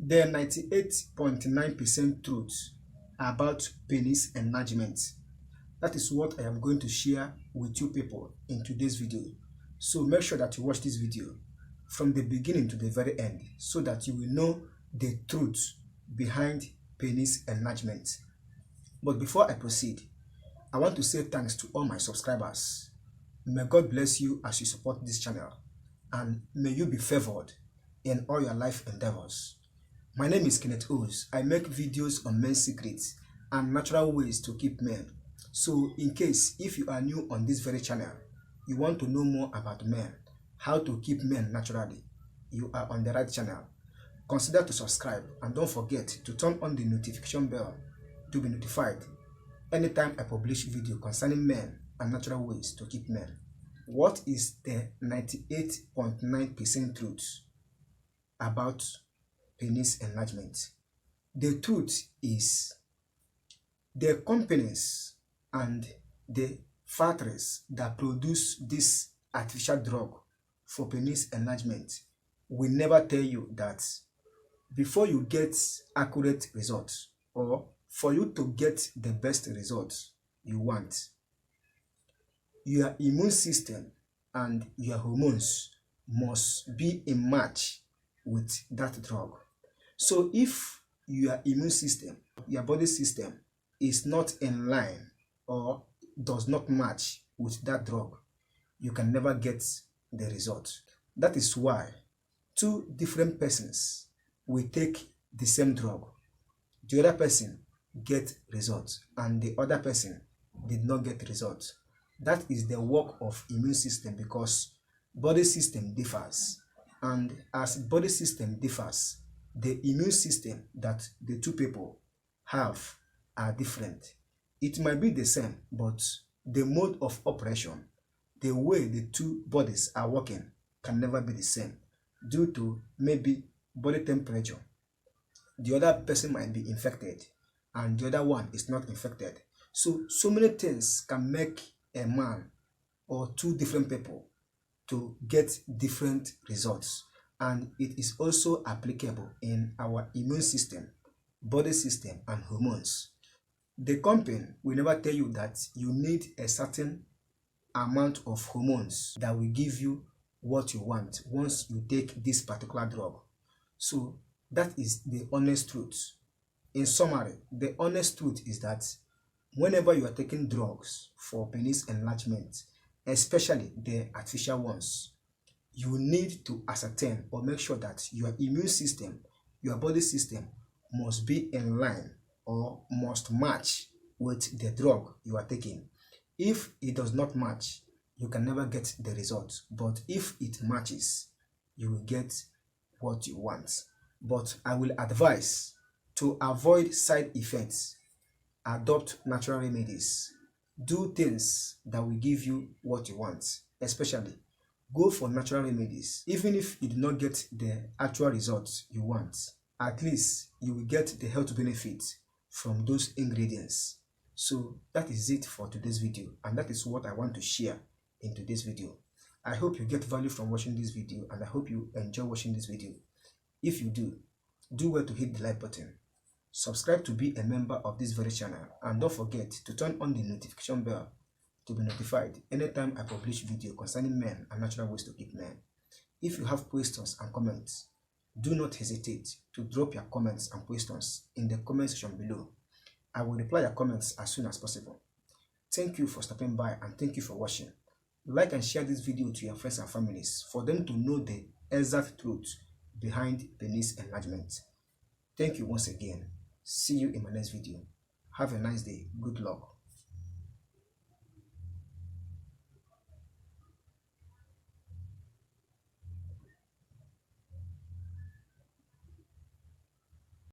There are 98.9% truth about penis enlargement. That is what I am going to share with you people in today's video. So make sure that you watch this video from the beginning to the very end so that you will know the truth behind penis enlargement. But before I proceed, I want to say thanks to all my subscribers. May God bless you as you support this channel, and may you be favored in all your life endeavors. My name is Kenneth Os. I make videos on men's secrets and natural ways to keep men. So in case if you are new on this very channel, you want to know more about men, how to keep men naturally, you are on the right channel. Consider to subscribe and don't forget to turn on the notification bell to be notified anytime I publish video concerning men and natural ways to keep men. What is the 98.9% truth about penis enlargement? The truth is the companies and the factories that produce this artificial drug for penis enlargement will never tell you that before you get accurate results, or for you to get the best results you want, your immune system and your hormones must be in match with that drug. So if your immune system, your body system is not in line or does not match with that drug, you can never get the result. That is why two different persons will take the same drug. The other person get results and the other person did not get results. That is the work of immune system, because body system differs, and as body system differs, the immune system that the two people have are different. It might be the same, but the mode of operation, the way the two bodies are working, can never be the same due to maybe body temperature. The other person might be infected and the other one is not infected. So many things can make a man or two different people to get different results, and it is also applicable in our immune system, body system, and hormones. The company will never tell you that you need a certain amount of hormones that will give you what you want once you take this particular drug. So that is the honest truth. In summary, the honest truth is that whenever you are taking drugs for penis enlargement, especially the artificial ones, you need to ascertain or make sure that your immune system, your body system must be in line or must match with the drug you are taking. If it does not match, you can never get the result. But if it matches, you will get what you want. But I will advise to avoid side effects. Adopt natural remedies. Do things that will give you what you want. Especially, go for natural remedies. Even if you do not get the actual results you want, at least you will get the health benefits from those ingredients. So that is it for today's video, and that is what I want to share in today's video. I hope you get value from watching this video, and I hope you enjoy watching this video. If you do well to hit the like button, subscribe to be a member of this very channel, and don't forget to turn on the notification bell to be notified anytime I publish video concerning men and natural ways to keep men. If you have questions and comments, do not hesitate to drop your comments and questions in the comment section below. I will reply your comments as soon as possible. Thank you for stopping by, and thank you for watching. Like and share this video to your friends and families for them to know the exact truth behind penis enlargement. Thank you once again. See you in my next video. Have a nice day. Good luck.